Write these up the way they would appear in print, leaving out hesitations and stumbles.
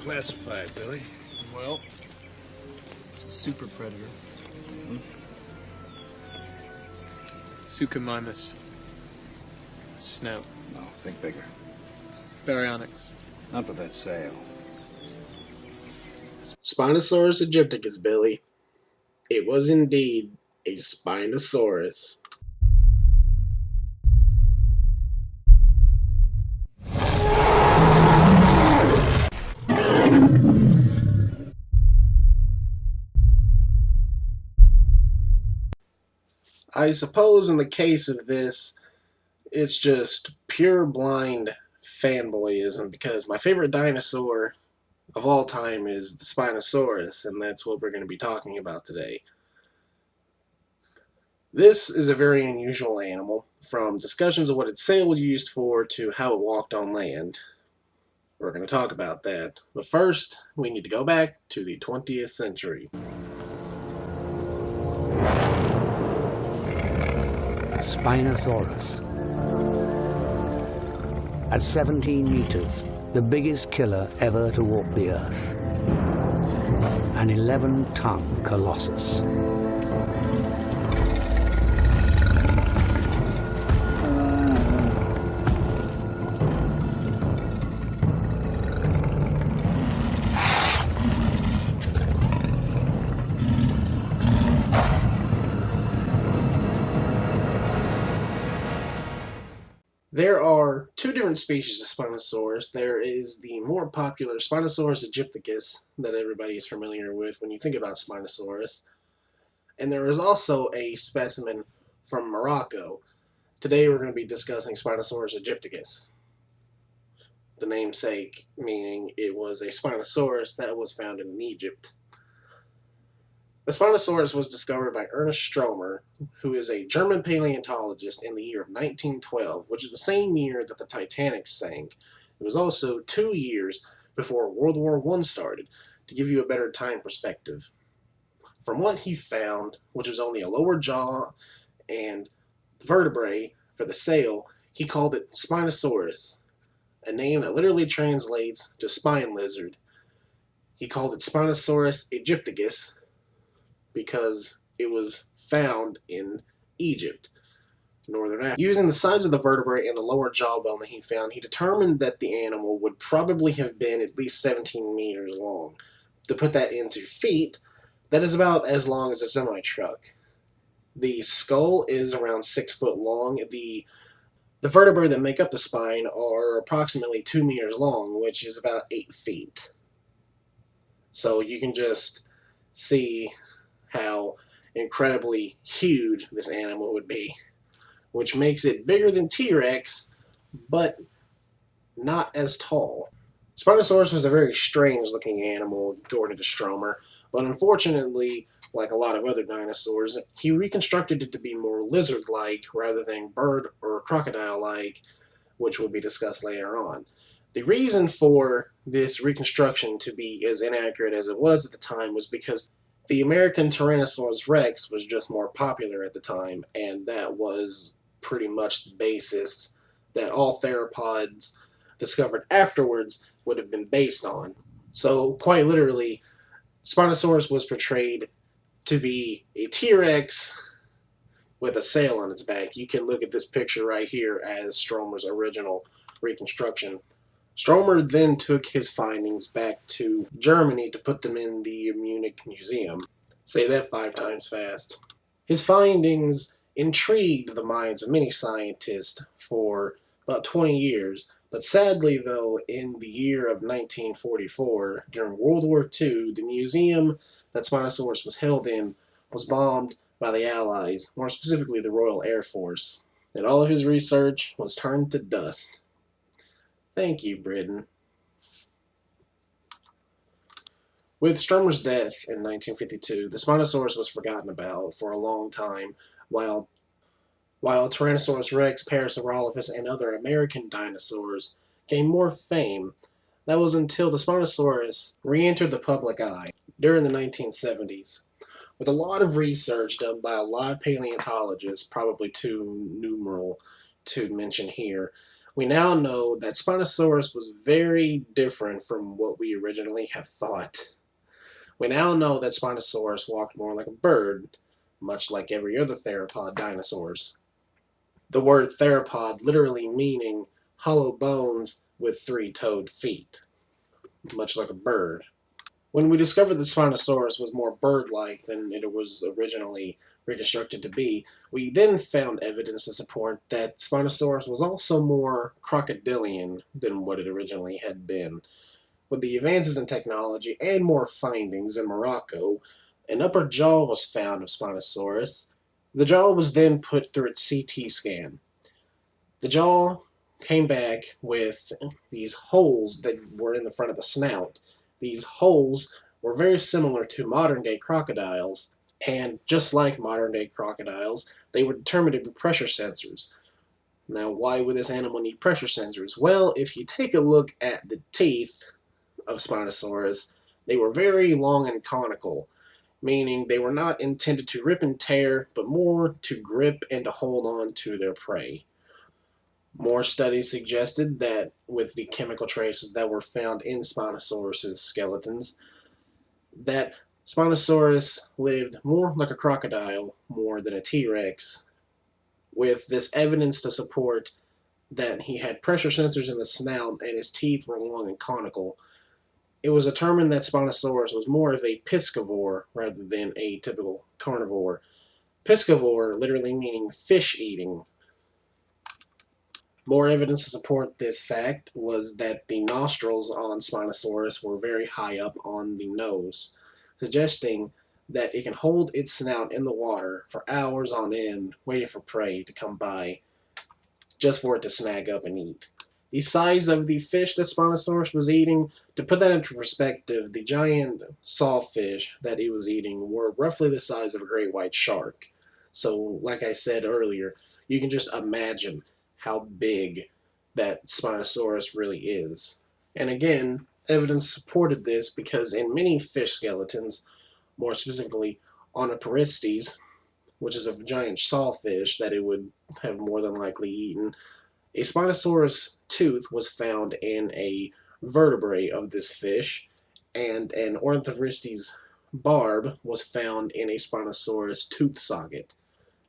classify it, Billy? Well, it's a super predator. Suchomimus. Snout. No, think bigger. Baryonyx. Not with that sail. Spinosaurus Egypticus, Billy. It was indeed a Spinosaurus. I suppose in the case of this, it's just pure blind fanboyism, because my favorite dinosaur of all time is the Spinosaurus, and that's what we're going to be talking about today. This is a very unusual animal, from discussions of what its sail was used for to how it walked on land. We're going to talk about that, but first we need to go back to the 20th century. Spinosaurus. At 17 meters, the biggest killer ever to walk the earth. An 11-ton colossus. There are two different species of Spinosaurus. There is the more popular Spinosaurus Egypticus that everybody is familiar with when you think about Spinosaurus. And there is also a specimen from Morocco. Today we're going to be discussing Spinosaurus Egypticus. The namesake meaning it was a Spinosaurus that was found in Egypt. The Spinosaurus was discovered by Ernest Stromer, who is a German paleontologist, in the year of 1912, which is the same year that the Titanic sank. It was also 2 years before World War I started, to give you a better time perspective. From what he found, which was only a lower jaw and vertebrae for the sail, he called it Spinosaurus, a name that literally translates to spine lizard. He called it Spinosaurus Egypticus, because it was found in Egypt, northern Africa. Using the size of the vertebrae and the lower jawbone that he found, he determined that the animal would probably have been at least 17 meters long. To put that into feet, that is about as long as a semi-truck. The skull is around 6 foot long. The vertebrae that make up the spine are approximately 2 meters long, which is about 8 feet. So you can just see how incredibly huge this animal would be, which makes it bigger than T-Rex, but not as tall. Spinosaurus was a very strange looking animal, according to Stromer, but unfortunately, like a lot of other dinosaurs, he reconstructed it to be more lizard-like rather than bird or crocodile-like, which will be discussed later on. The reason for this reconstruction to be as inaccurate as it was at the time was because the American Tyrannosaurus Rex was just more popular at the time, and that was pretty much the basis that all theropods discovered afterwards would have been based on. So, quite literally, Spinosaurus was portrayed to be a T-Rex with a sail on its back. You can look at this picture right here as Stromer's original reconstruction. Stromer then took his findings back to Germany to put them in the Munich Museum. Say that 5 times fast. His findings intrigued the minds of many scientists for about 20 years, but sadly though, in the year of 1944, during World War II, the museum that Spinosaurus was held in was bombed by the Allies, more specifically the Royal Air Force, and all of his research was turned to dust. Thank you, Britain. With Stromer's death in 1952, the Spinosaurus was forgotten about for a long time, while Tyrannosaurus Rex, Parasaurolophus, and other American dinosaurs gained more fame. That was until the Spinosaurus re-entered the public eye during the 1970s. With a lot of research done by a lot of paleontologists, probably too numeral to mention here, We now know that Spinosaurus was very different from what we originally have thought. We now know that Spinosaurus walked more like a bird, much like every other theropod dinosaurs. The word theropod literally meaning hollow bones with three-toed feet, much like a bird. When we discovered that Spinosaurus was more bird-like than it was originally reconstructed to be, we then found evidence to support that Spinosaurus was also more crocodilian than what it originally had been. With the advances in technology and more findings in Morocco, an upper jaw was found of Spinosaurus. The jaw was then put through its CT scan. The jaw came back with these holes that were in the front of the snout. These holes were very similar to modern-day crocodiles, and just like modern-day crocodiles, they were determined to be pressure sensors. Now, why would this animal need pressure sensors? Well, if you take a look at the teeth of Spinosaurus, they were very long and conical, meaning they were not intended to rip and tear, but more to grip and to hold on to their prey. More studies suggested that with the chemical traces that were found in Spinosaurus' skeletons, that Spinosaurus lived more like a crocodile more than a T-Rex, with this evidence to support that he had pressure sensors in the snout and his teeth were long and conical. It was determined that Spinosaurus was more of a piscivore rather than a typical carnivore. Piscivore literally meaning fish eating. More evidence to support this fact was that the nostrils on Spinosaurus were very high up on the nose, suggesting that it can hold its snout in the water for hours on end, waiting for prey to come by, just for it to snag up and eat. The size of the fish that Spinosaurus was eating, to put that into perspective, the giant sawfish that it was eating were roughly the size of a great white shark. So, like I said earlier, you can just imagine how big that Spinosaurus really is. And again, evidence supported this because in many fish skeletons, more specifically Onopteristes, which is a giant sawfish that it would have more than likely eaten, a Spinosaurus tooth was found in a vertebrae of this fish, and an Ornithoristes barb was found in a Spinosaurus tooth socket.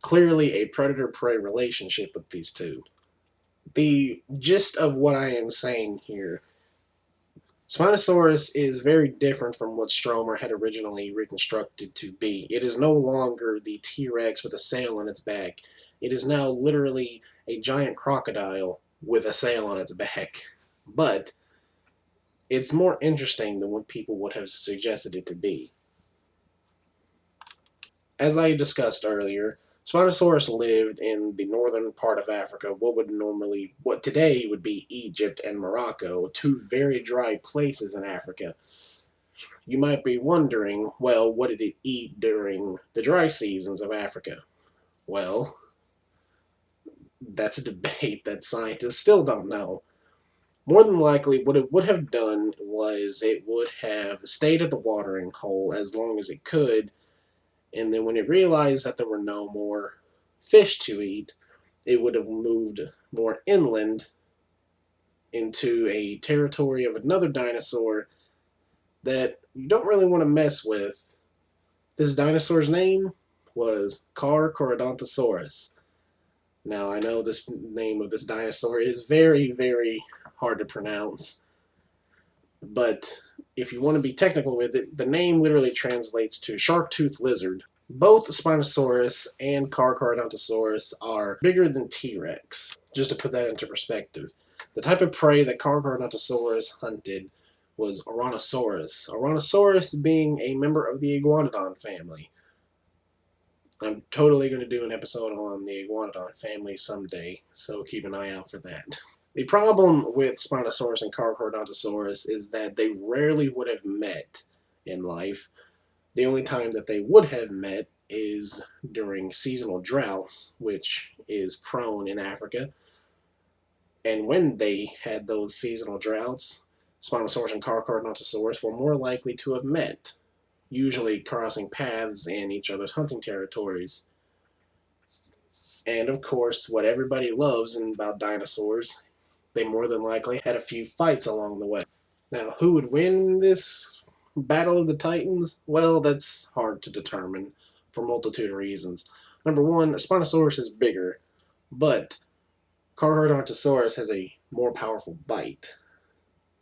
Clearly a predator-prey relationship with these two. The gist of what I am saying here, Spinosaurus is very different from what Stromer had originally reconstructed to be. It is no longer the T-Rex with a sail on its back. It is now literally a giant crocodile with a sail on its back. But it's more interesting than what people would have suggested it to be. As I discussed earlier, Spinosaurus lived in the northern part of Africa, what today would be Egypt and Morocco, two very dry places in Africa. You might be wondering, well, what did it eat during the dry seasons of Africa? Well, that's a debate that scientists still don't know. More than likely, what it would have done was it would have stayed at the watering hole as long as it could, and then when it realized that there were no more fish to eat, it would have moved more inland into a territory of another dinosaur that you don't really want to mess with. This dinosaur's name was Carcharodontosaurus. Now, I know this name of this dinosaur is very, very hard to pronounce, but if you want to be technical with it, the name literally translates to sharp-toothed lizard. Both Spinosaurus and Carcharodontosaurus are bigger than T-Rex, just to put that into perspective. The type of prey that Carcharodontosaurus hunted was Ouranosaurus. Ouranosaurus being a member of the Iguanodon family. I'm totally going to do an episode on the Iguanodon family someday, so keep an eye out for that. The problem with Spinosaurus and Carcharodontosaurus is that they rarely would have met in life. The only time that they would have met is during seasonal droughts, which is prone in Africa. And when they had those seasonal droughts, Spinosaurus and Carcharodontosaurus were more likely to have met, usually crossing paths in each other's hunting territories. And of course, what everybody loves about dinosaurs They more than likely had a few fights along the way. Now, who would win this Battle of the Titans? Well, that's hard to determine for a multitude of reasons. Number one, Spinosaurus is bigger, but Carcharodontosaurus has a more powerful bite.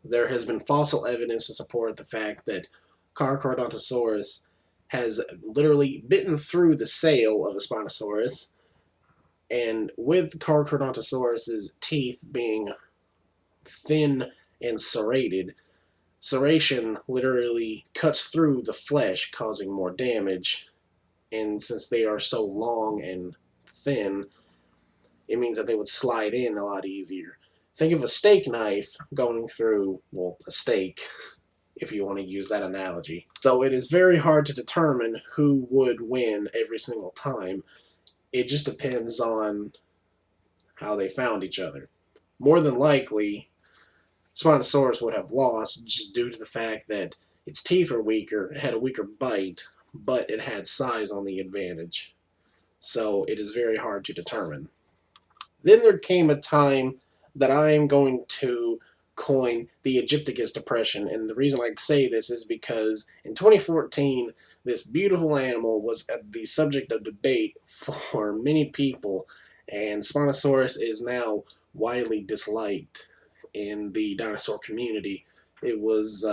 There has been fossil evidence to support the fact that Carcharodontosaurus has literally bitten through the sail of a Spinosaurus, and with Carcharodontosaurus's teeth being thin and serrated, serration literally cuts through the flesh, causing more damage. And since they are so long and thin, it means that they would slide in a lot easier. Think of a steak knife going through, well, a steak, if you want to use that analogy. So it is very hard to determine who would win every single time. It just depends on how they found each other. More than likely, Spinosaurus would have lost just due to the fact that its teeth were weaker, it had a weaker bite, but it had size on the advantage. So it is very hard to determine. Then there came a time that I am going to coin the Egypticus depression, and the reason I say this is because in 2014, this beautiful animal was the subject of debate for many people, and Spinosaurus is now widely disliked in the dinosaur community. It was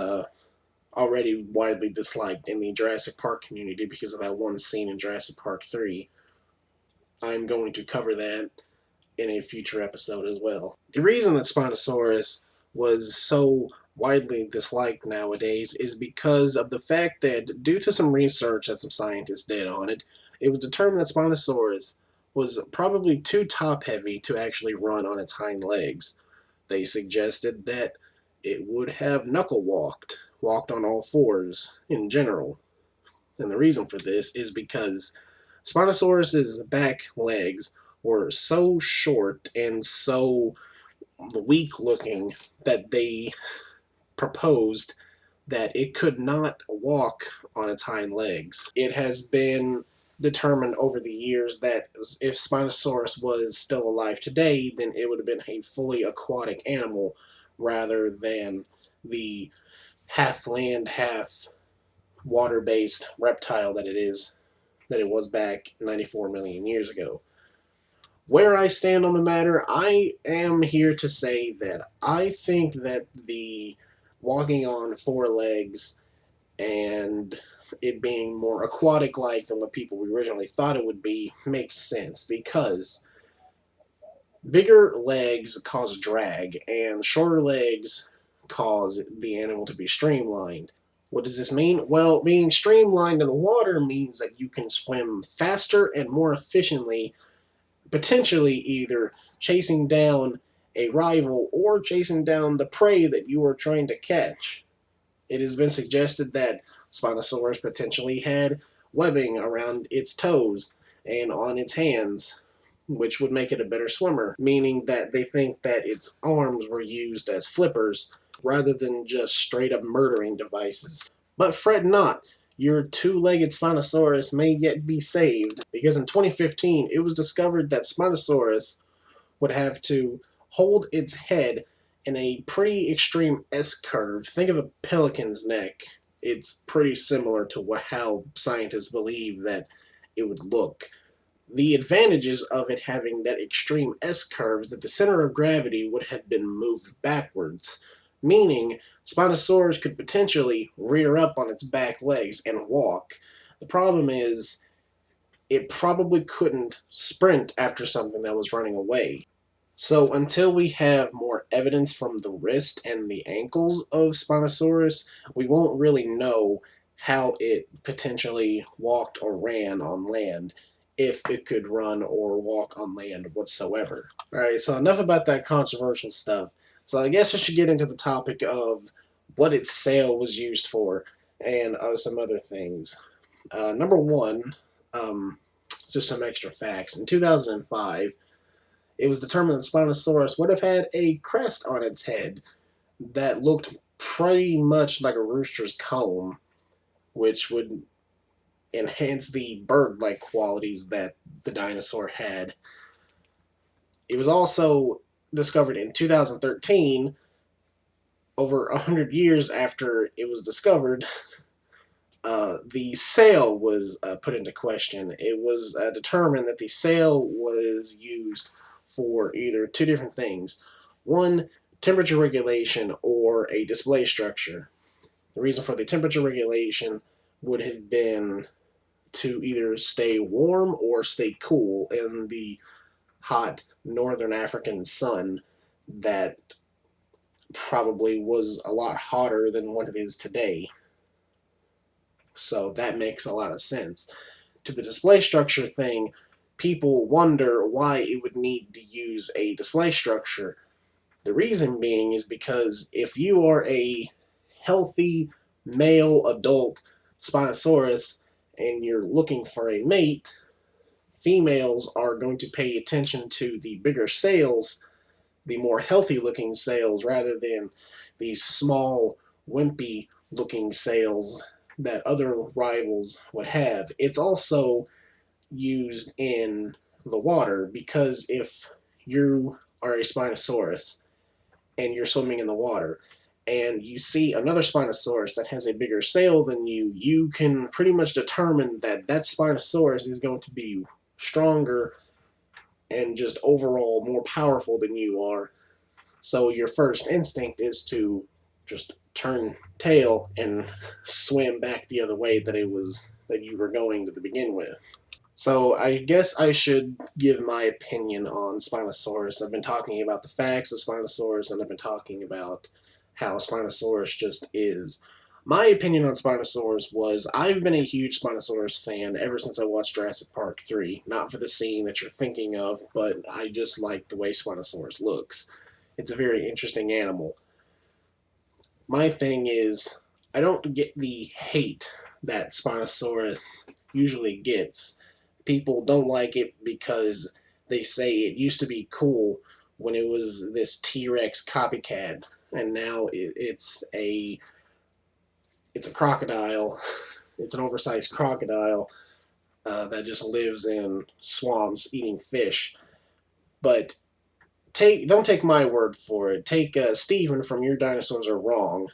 already widely disliked in the Jurassic Park community because of that one scene in Jurassic Park 3. I'm going to cover that in a future episode as well. The reason that Spinosaurus was so widely disliked nowadays is because of the fact that, due to some research that some scientists did on it, it was determined that Spinosaurus was probably too top-heavy to actually run on its hind legs. They suggested that it would have knuckle-walked, walked on all fours in general. And the reason for this is because Spinosaurus's back legs were so short and so weak looking that they proposed that it could not walk on its hind legs. It has been determined over the years that if Spinosaurus was still alive today, then it would have been a fully aquatic animal rather than the half land, half water-based reptile that it was back 94 million years ago. Where I stand on the matter, I am here to say that I think that the walking on four legs and it being more aquatic-like than what people originally thought it would be makes sense, because bigger legs cause drag and shorter legs cause the animal to be streamlined. What does this mean? Well, being streamlined in the water means that you can swim faster and more efficiently, potentially either chasing down a rival or chasing down the prey that you are trying to catch. It has been suggested that Spinosaurus potentially had webbing around its toes and on its hands, which would make it a better swimmer, meaning that they think that its arms were used as flippers rather than just straight up murdering devices. But fret not, your two-legged Spinosaurus may yet be saved, because in 2015 it was discovered that Spinosaurus would have to hold its head in a pretty extreme S-curve. Think of a pelican's neck. It's pretty similar to how scientists believe that it would look. The advantages of it having that extreme S-curve is that the center of gravity would have been moved backwards, meaning Spinosaurus could potentially rear up on its back legs and walk. The problem is, it probably couldn't sprint after something that was running away. So until we have more evidence from the wrist and the ankles of Spinosaurus, we won't really know how it potentially walked or ran on land, if it could run or walk on land whatsoever. Alright, so enough about that controversial stuff. So I guess I should get into the topic of what its sail was used for, and some other things. Number one, just some extra facts. In 2005, it was determined that Spinosaurus would have had a crest on its head that looked pretty much like a rooster's comb, which would enhance the bird-like qualities that the dinosaur had. It was also discovered in 2013, over 100 years after it was discovered, the sale was put into question. It was determined that the sale was used for either two different things. One, temperature regulation, or a display structure. The reason for the temperature regulation would have been to either stay warm or stay cool in the hot northern African sun that probably was a lot hotter than what it is today. So that makes a lot of sense. To the display structure thing, people wonder why it would need to use a display structure. The reason being is because if you are a healthy male adult Spinosaurus and you're looking for a mate, females are going to pay attention to the bigger sails, the more healthy looking sails, rather than these small, wimpy looking sails that other rivals would have. It's also used in the water because if you are a Spinosaurus and you're swimming in the water and you see another Spinosaurus that has a bigger sail than you, you can pretty much determine that that Spinosaurus is going to be stronger and just overall more powerful than you are. So your first instinct is to just turn tail and swim back the other way that you were going to begin with. So I guess I should give my opinion on Spinosaurus. I've been talking about the facts of Spinosaurus, and I've been talking about how Spinosaurus just is. My opinion on Spinosaurus was, I've been a huge Spinosaurus fan ever since I watched Jurassic Park 3. Not for the scene that you're thinking of, but I just like the way Spinosaurus looks. It's a very interesting animal. My thing is, I don't get the hate that Spinosaurus usually gets. People don't like it because they say it used to be cool when it was this T-Rex copycat, and now it's a crocodile. It's an oversized crocodile that just lives in swamps eating fish. But don't take my word for it. Take Steven from Your Dinosaurs Are Wrong.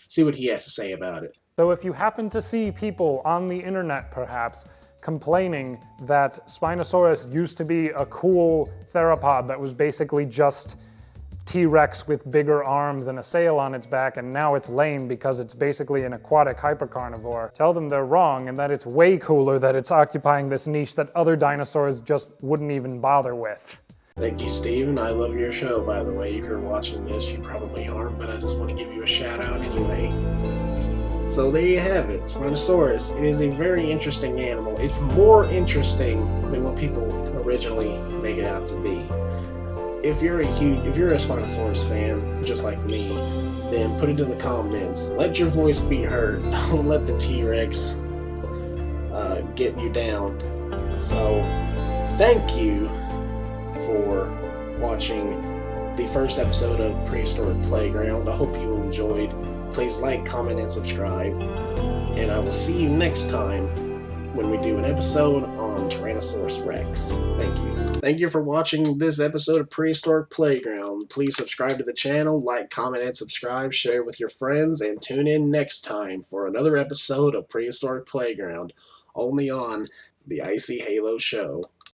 See what he has to say about it. So if you happen to see people on the internet, perhaps, complaining that Spinosaurus used to be a cool theropod that was basically just T-Rex with bigger arms and a sail on its back, and now it's lame because it's basically an aquatic hypercarnivore, tell them they're wrong and that it's way cooler that it's occupying this niche that other dinosaurs just wouldn't even bother with. Thank you, Steven. I love your show, by the way. If you're watching this, you probably aren't, but I just want to give you a shout out anyway. So there you have it, Spinosaurus. It is a very interesting animal. It's more interesting than what people originally make it out to be. If you're a Spinosaurus fan, just like me, then put it in the comments. Let your voice be heard. Don't let the T-Rex get you down. So, thank you for watching the first episode of Prehistoric Playground. I hope you enjoyed. Please like, comment, and subscribe. And I will see you next time when we do an episode on Tyrannosaurus Rex. Thank you. Thank you for watching this episode of Prehistoric Playground. Please subscribe to the channel, like, comment, and subscribe, share with your friends, and tune in next time for another episode of Prehistoric Playground, only on the Icy Halo Show.